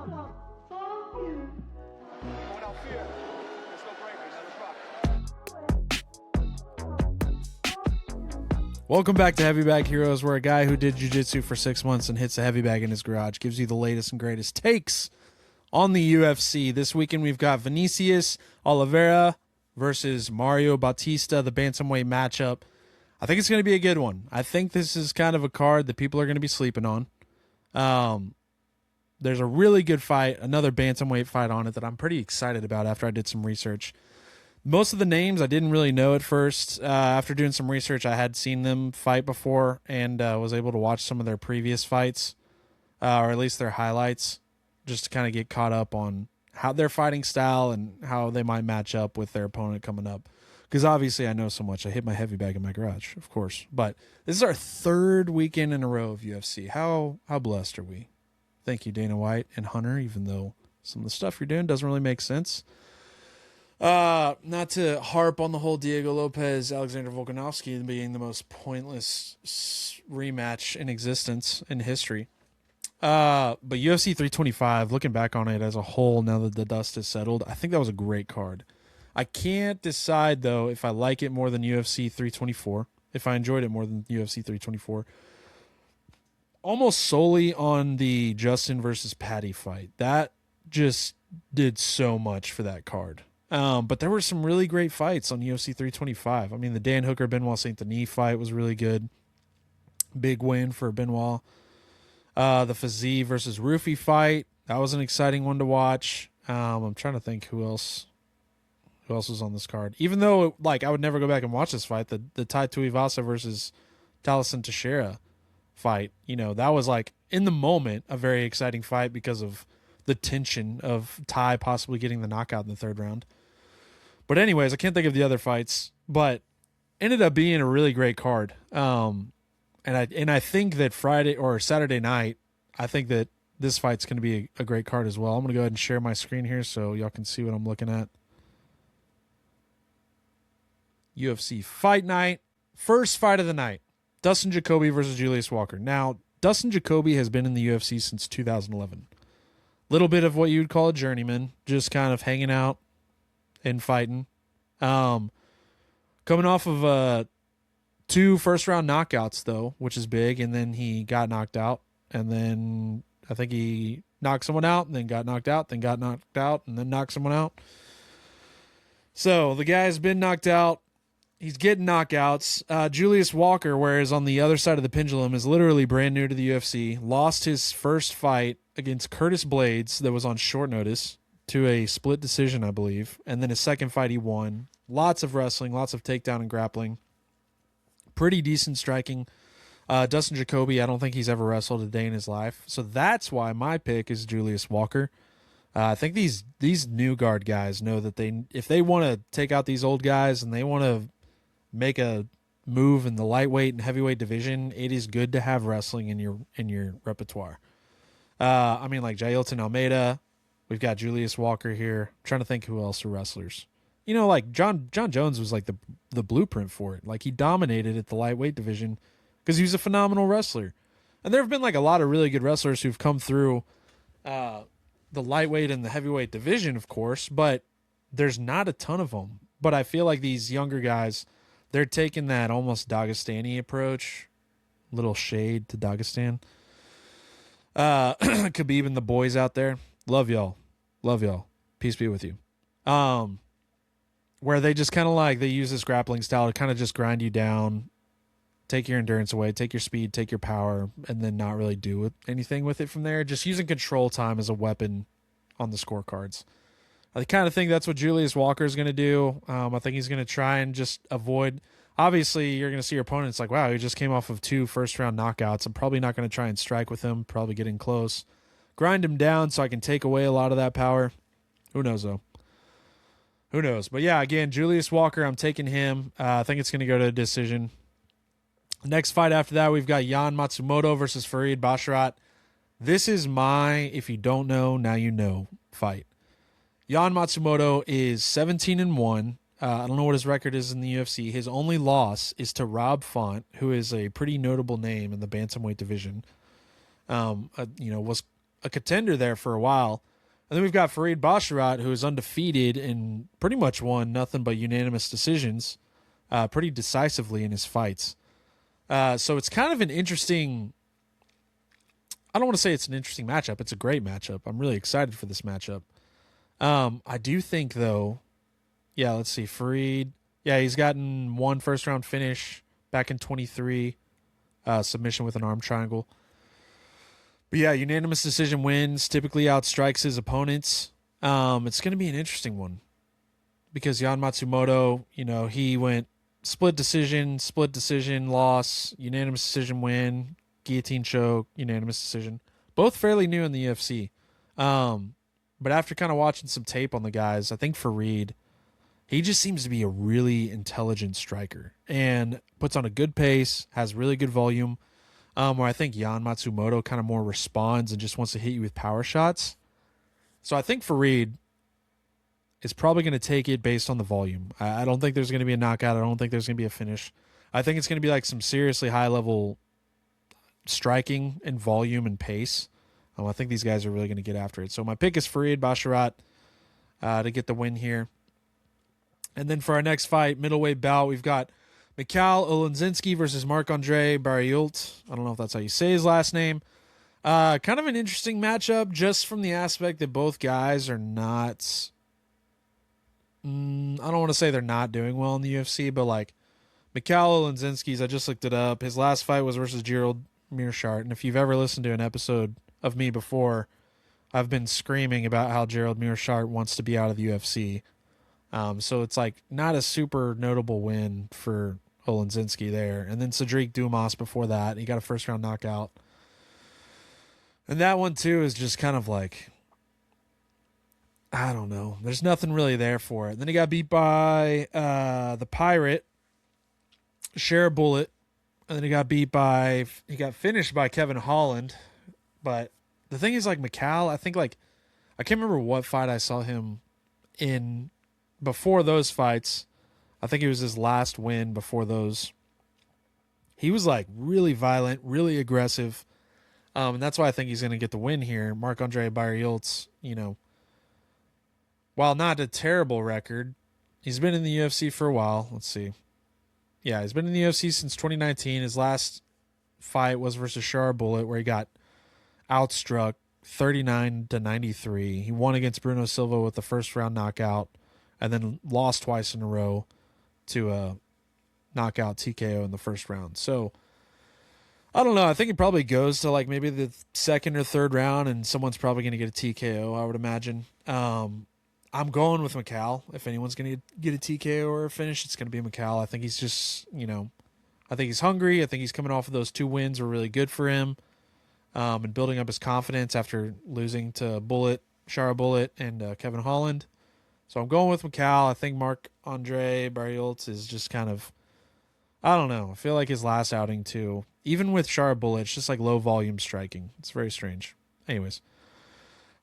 Without fear, there's no bravery, none of Welcome back to Heavy Bag Heroes, where a guy who did jiu-jitsu for 6 months and hits a heavy bag in his garage gives you the latest and greatest takes on the UFC. This weekend we've got Vinicius Oliveira versus Mario Bautista, the bantamweight matchup. I think it's going to be a good one. I think this is kind of a card that people are going to be sleeping on. There's a really good fight, another bantamweight fight on it that I'm pretty excited about after I did some research. Most of the names I didn't really know at first. After doing some research, I had seen them fight before and was able to watch some of their previous fights, or at least their highlights, just to kind of get caught up on how their fighting style and how they might match up with their opponent coming up. Because obviously I know so much. I hit my heavy bag in my garage, of course. But this is our third weekend in a row of UFC. How blessed are we? Thank you, Dana White and Hunter, even though some of the stuff you're doing doesn't really make sense. Not to harp on the whole Diego Lopez, Alexander Volkanovski being the most pointless rematch in existence in history. But UFC 325, looking back on it as a whole, now that the dust has settled, I think that was a great card. I can't decide, though, if I like it more than UFC 324, if I enjoyed it more than UFC 324. Almost solely on the Justin versus Patty fight. That just did so much for that card. But there were some really great fights on UFC 325. I mean, the Dan Hooker Benoit Saint Denis fight was really good. Big win for Benoit. The Fiziev versus Rufy fight, that was an exciting one to watch. I'm trying to think who else was on this card. Even though, like, I would never go back and watch this fight, the Tai Tuivasa versus Taliesin Teixeira fight, you know, that was, like, in the moment, a very exciting fight because of the tension of Tai possibly getting the knockout in the third round. But anyways, I can't think of the other fights, but ended up being a really great card. And I think that Friday or Saturday night, I think that this fight's going to be a great card as well. I'm going to go ahead and share my screen here so y'all can see what I'm looking at. UFC Fight Night, first fight of the night, Dustin Jacoby versus Julius Walker. Now, Dustin Jacoby has been in the UFC since 2011. Little bit of what you'd call a journeyman, just kind of hanging out and fighting. Coming off of 2 first-round knockouts, though, which is big, and then he got knocked out, and then I think he knocked someone out, and then got knocked out, then got knocked out, and then knocked someone out. So the guy's been knocked out. He's getting knockouts. Julius Walker, whereas on the other side of the pendulum, is literally brand new to the UFC, lost his first fight against Curtis Blades that was on short notice to a split decision, I believe, and then his second fight he won. Lots of wrestling, lots of takedown and grappling. Pretty decent striking. Dustin Jacoby, I don't think he's ever wrestled a day in his life. So that's why my pick is Julius Walker. I think these new guard guys know that if they want to take out these old guys and they want to make a move in the lightweight and heavyweight division, it is good to have wrestling in your repertoire. I mean, like Jailton Almeida, we've got Julius Walker here. I'm trying to think who else are wrestlers. You know, like John Jones was like the blueprint for it. Like, he dominated at the lightweight division because he was a phenomenal wrestler. And there have been like a lot of really good wrestlers who've come through the lightweight and the heavyweight division, of course, but there's not a ton of them. But I feel like these younger guys, they're taking that almost Dagestani approach, little shade to Dagestan. Khabib and the boys out there, love y'all. Peace be with you. Where they just kind of like, they use this grappling style to kind of just grind you down, take your endurance away, take your speed, take your power, and then not really do anything with it from there. Just using control time as a weapon on the scorecards. I kind of think that's what Julius Walker is going to do. I think he's going to try and just avoid. Obviously, you're going to see your opponent's like, wow, he just came off of 2 first-round knockouts. I'm probably not going to try and strike with him, probably getting close. Grind him down so I can take away a lot of that power. Who knows, though? Who knows? But yeah, again, Julius Walker, I'm taking him. I think it's going to go to a decision. Next fight after that, we've got Yan Matsumoto versus Farid Basharat. This is my, if you don't know, now you know, fight. Yan Matsumoto is 17-1. I don't know what his record is in the UFC. His only loss is to Rob Font, who is a pretty notable name in the bantamweight division. Was a contender there for a while. And then we've got Farid Basharat, who is undefeated and pretty much won nothing but unanimous decisions pretty decisively in his fights. So it's kind of an interesting... I don't want to say it's an interesting matchup. It's a great matchup. I'm really excited for this matchup. I do think, though... Yeah, let's see. Farid... Yeah, he's gotten one first-round finish back in 23. Submission with an arm triangle. But yeah, unanimous decision wins, typically outstrikes his opponents. It's going to be an interesting one because Yan Matsumoto, he went split decision, loss, unanimous decision win, guillotine choke, unanimous decision. Both fairly new in the UFC. But after kind of watching some tape on the guys, I think Farid, he just seems to be a really intelligent striker and puts on a good pace, has really good volume. Where I think Yan Matsumoto kind of more responds and just wants to hit you with power shots. So I think Farid is probably going to take it based on the volume. I don't think there's going to be a knockout. I don't think there's going to be a finish. I think it's going to be like some seriously high-level striking and volume and pace. I think these guys are really going to get after it. So my pick is Farid Basharat to get the win here. And then for our next fight, middleweight bout, we've got Mikhail Olenzinski versus Marc-Andre Barriault. I don't know if that's how you say his last name. Kind of an interesting matchup just from the aspect that both guys are not... I don't want to say they're not doing well in the UFC, but like Mikhail Olenzinski's, I just looked it up. His last fight was versus Gerald Meerschaert. And if you've ever listened to an episode of me before, I've been screaming about how Gerald Meerschaert wants to be out of the UFC. So it's like not a super notable win for Olenzinski there. And then Cedric Dumas before that. He got a first-round knockout. And that one, too, is just kind of like, I don't know. There's nothing really there for it. Then he got beat by the Pirate, Share Bullet. And then he got finished by Kevin Holland. But the thing is, like, Mikhail, I think, like, I can't remember what fight I saw him in before those fights. I think it was his last win before those. He was like really violent, really aggressive. And that's why I think he's going to get the win here. Marc-Andre Barriault's, while not a terrible record, he's been in the UFC for a while. Let's see. Yeah, he's been in the UFC since 2019. His last fight was versus Shar Bullet, where he got outstruck 39-93. He won against Bruno Silva with the first round knockout, and then lost twice in a row to a knockout TKO in the first round. So, I don't know. I think it probably goes to like maybe the second or third round, and someone's probably going to get a TKO, I would imagine. I'm going with Mikhail. If anyone's going to get a TKO or a finish, it's going to be Mikhail. I think he's just, I think he's hungry. I think he's coming off of those 2 wins were really good for him, and building up his confidence after losing to Shara Bullet, and Kevin Holland. So I'm going with Mikhail. I think Marc-Andre Barriault is just kind of, I don't know. I feel like his last outing too, even with Shara Bullet, it's just like low volume striking. It's very strange. Anyways.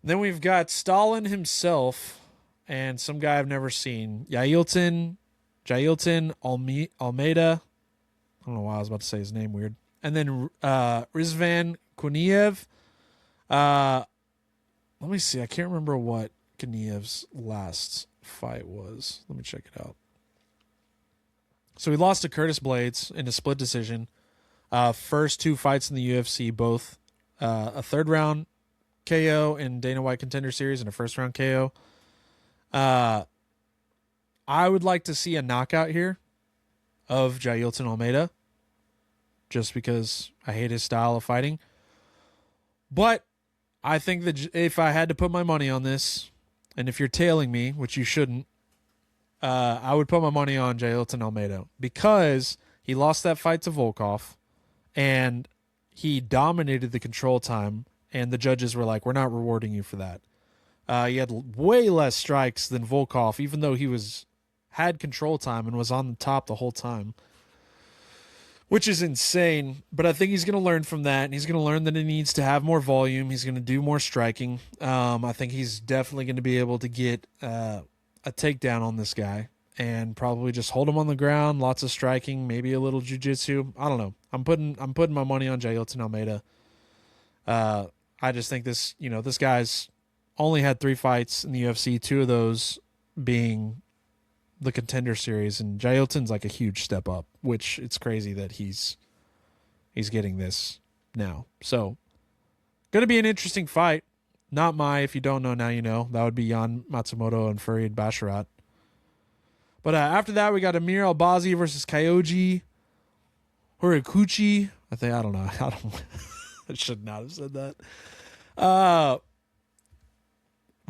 Then we've got Stalin himself and some guy I've never seen. Jailton Almeida. I don't know why I was about to say his name weird. And then Rizvan Kuniev. Let me see. I can't remember what Kaniev's last fight was. Let me check it out. So he lost to Curtis Blades in a split decision. First 2 fights in the UFC, both a third round KO in Dana White Contender Series and a first round KO. I would like to see a knockout here of Jailton Almeida, just because I hate his style of fighting. But I think that if I had to put my money on this, and if you're tailing me, which you shouldn't, I would put my money on Jailton Almeida because he lost that fight to Volkov, and he dominated the control time, and the judges were like, we're not rewarding you for that. He had way less strikes than Volkov, even though he had control time and was on the top the whole time, which is insane. But I think he's going to learn from that, and he's going to learn that he needs to have more volume. He's going to do more striking. I think he's definitely going to be able to get a takedown on this guy and probably just hold him on the ground, lots of striking, maybe a little jiu-jitsu. I don't know. I'm putting my money on Jailton Almeida. I I just think this guy's only had 3 fights in the UFC, 2 of those being the Contender Series, and Jailton's like a huge step up, which it's crazy that he's getting this now. So, going to be an interesting fight. Not if you don't know, now you know. That would be Jan Matsumoto and Farid Basharat. But after that, we got Amir Albazi versus Kyoji Horiguchi. I don't know. I should not have said that.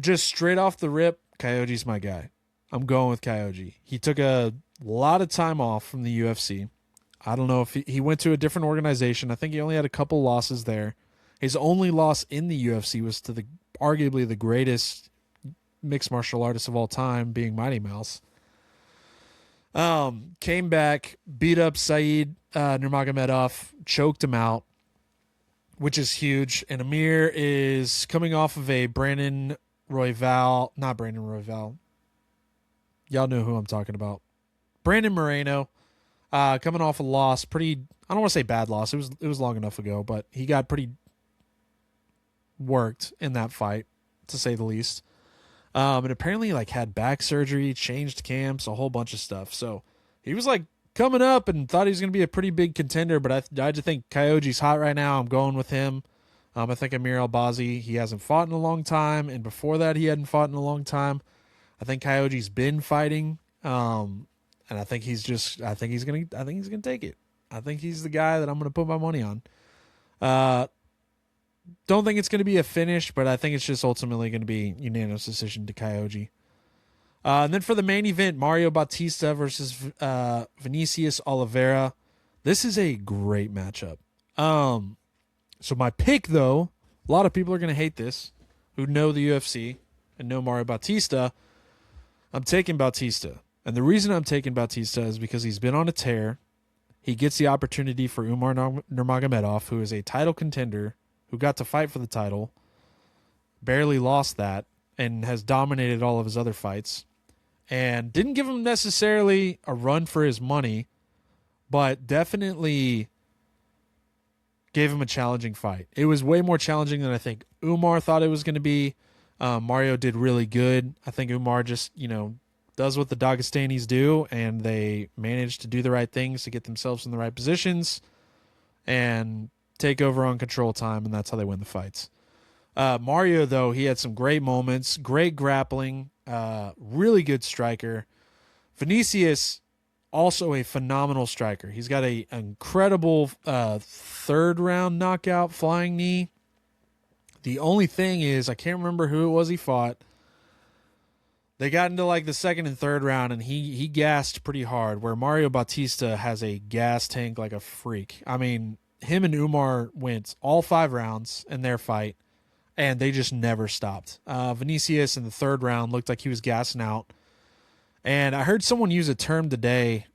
Just straight off the rip, Kyoji's my guy. I'm going with Kyoji. He took a lot of time off from the UFC. I don't know if he went to a different organization. I think he only had a couple losses there. His only loss in the UFC was to arguably the greatest mixed martial artist of all time, being Mighty Mouse. Came back, beat up Said Nurmagomedov, choked him out, which is huge. And Amir is coming off of a not Brandon Royval. Y'all know who I'm talking about. Brandon Moreno, coming off a loss, I don't want to say bad loss. It was long enough ago, but he got pretty worked in that fight, to say the least. And apparently had back surgery, changed camps, a whole bunch of stuff. So he was coming up and thought he was going to be a pretty big contender, but I just think Kyoji's hot right now. I'm going with him. I think Amir Albazi, he hasn't fought in a long time, and before that he hadn't fought in a long time. I think Kyoji's been fighting, and I think he's gonna take it. I think he's the guy that I'm gonna put my money on. Don't think it's going to be a finish, but I think it's just ultimately going to be unanimous decision to Kyoji. And then for the main event, Mario Bautista versus Vinicius Oliveira. This is a great matchup. So my pick, though, a lot of people are going to hate this, who know the UFC and know Mario Bautista. I'm taking Bautista. And the reason I'm taking Bautista is because he's been on a tear. He gets the opportunity for Umar Nurmagomedov, who is a title contender, who got to fight for the title, barely lost that, and has dominated all of his other fights, and didn't give him necessarily a run for his money, but definitely gave him a challenging fight. It was way more challenging than I think Umar thought it was going to be. Mario did really good. I think Umar just, does what the Dagestanis do, and they managed to do the right things to get themselves in the right positions and take over on control time, and that's how they win the fights. Mario, though, he had some great moments, great grappling, really good striker. Vinicius, also a phenomenal striker. He's got an incredible third-round knockout flying knee. The only thing is, I can't remember who it was he fought. They got into the second and third round, and he gassed pretty hard, where Mario Bautista has a gas tank like a freak. I mean, him and Umar went all 5 rounds in their fight, and they just never stopped. Vinicius in the third round looked like he was gassing out. And I heard someone use a term today.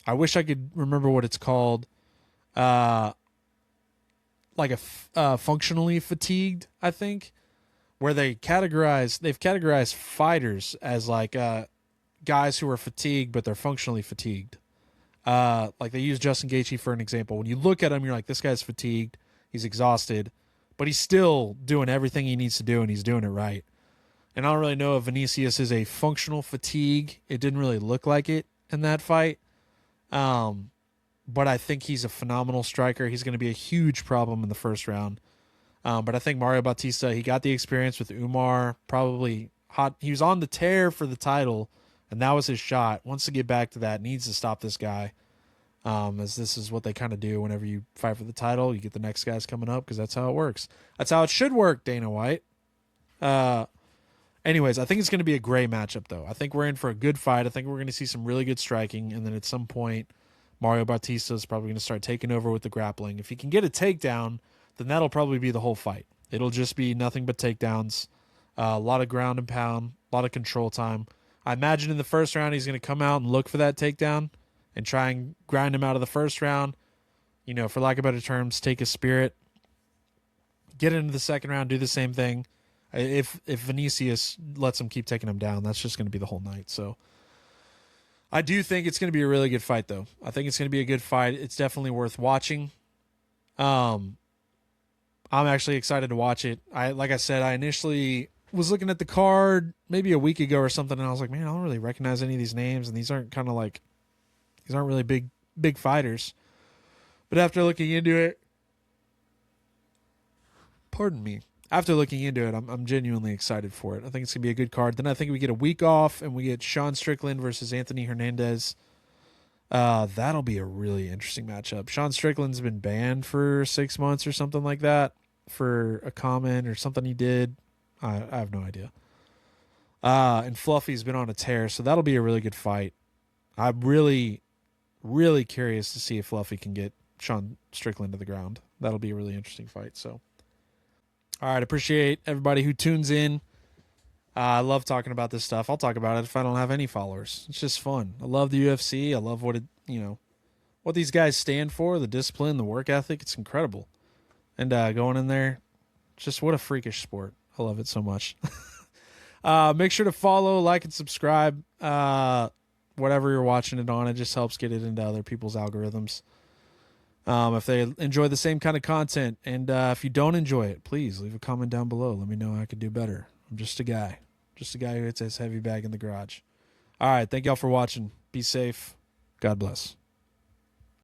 I wish I could remember what it's called. Functionally fatigued, I think, where they've categorized fighters as guys who are fatigued, but they're functionally fatigued. They use Justin Gaethje for an example. When you look at him, you're like, this guy's fatigued, he's exhausted, but he's still doing everything he needs to do, and he's doing it right. And I don't really know if Vinicius is a functional fatigue. It didn't really look like it in that fight. But I think he's a phenomenal striker. He's going to be a huge problem in the first round. But I think Mario Bautista, he got the experience with Umar, probably hot. He was on the tear for the title, and that was his shot. Wants to get back to that, needs to stop this guy. As this is what they kind of do whenever you fight for the title. You get the next guys coming up because that's how it works. That's how it should work, Dana White. Anyways, I think it's going to be a great matchup, though. I think we're in for a good fight. I think we're going to see some really good striking, and then at some point, Mario Bautista is probably going to start taking over with the grappling. If he can get a takedown, then that'll probably be the whole fight. It'll just be nothing but takedowns, a lot of ground and pound, a lot of control time. I imagine in the first round he's going to come out and look for that takedown and try and grind him out of the first round. For lack of better terms, take his spirit. Get into the second round, do the same thing. If Vinicius lets him keep taking him down, that's just going to be the whole night. So I do think it's going to be a really good fight, though. I think it's going to be a good fight. It's definitely worth watching. I I'm actually excited to watch it. Like I said, I initially was looking at the card maybe a week ago or something, and I was like, man, I don't really recognize any of these names, and these aren't really big fighters. But after looking into it, pardon me. After looking into it, I'm genuinely excited for it. I think it's gonna be a good card. Then I think we get a week off, and we get Sean Strickland versus Anthony Hernandez. That'll be a really interesting matchup. Sean Strickland's been banned for 6 months or something like that for a comment or something he did. I have no idea. And Fluffy's been on a tear, so that'll be a really good fight. I'm really, really curious to see if Fluffy can get Sean Strickland to the ground. That'll be a really interesting fight. So, all right, appreciate everybody who tunes in. I love talking about this stuff. I'll talk about it if I don't have any followers. It's just fun. I love the UFC. I love what these guys stand for, the discipline, the work ethic. It's incredible. And going in there, just what a freakish sport. I love it so much. Make sure to follow, like, and subscribe. Whatever you're watching it on, it just helps get it into other people's algorithms. If they enjoy the same kind of content. And if you don't enjoy it, please leave a comment down below. Let me know how I could do better. I'm just a guy. Just a guy who hits his heavy bag in the garage. All right. Thank y'all for watching. Be safe. God bless.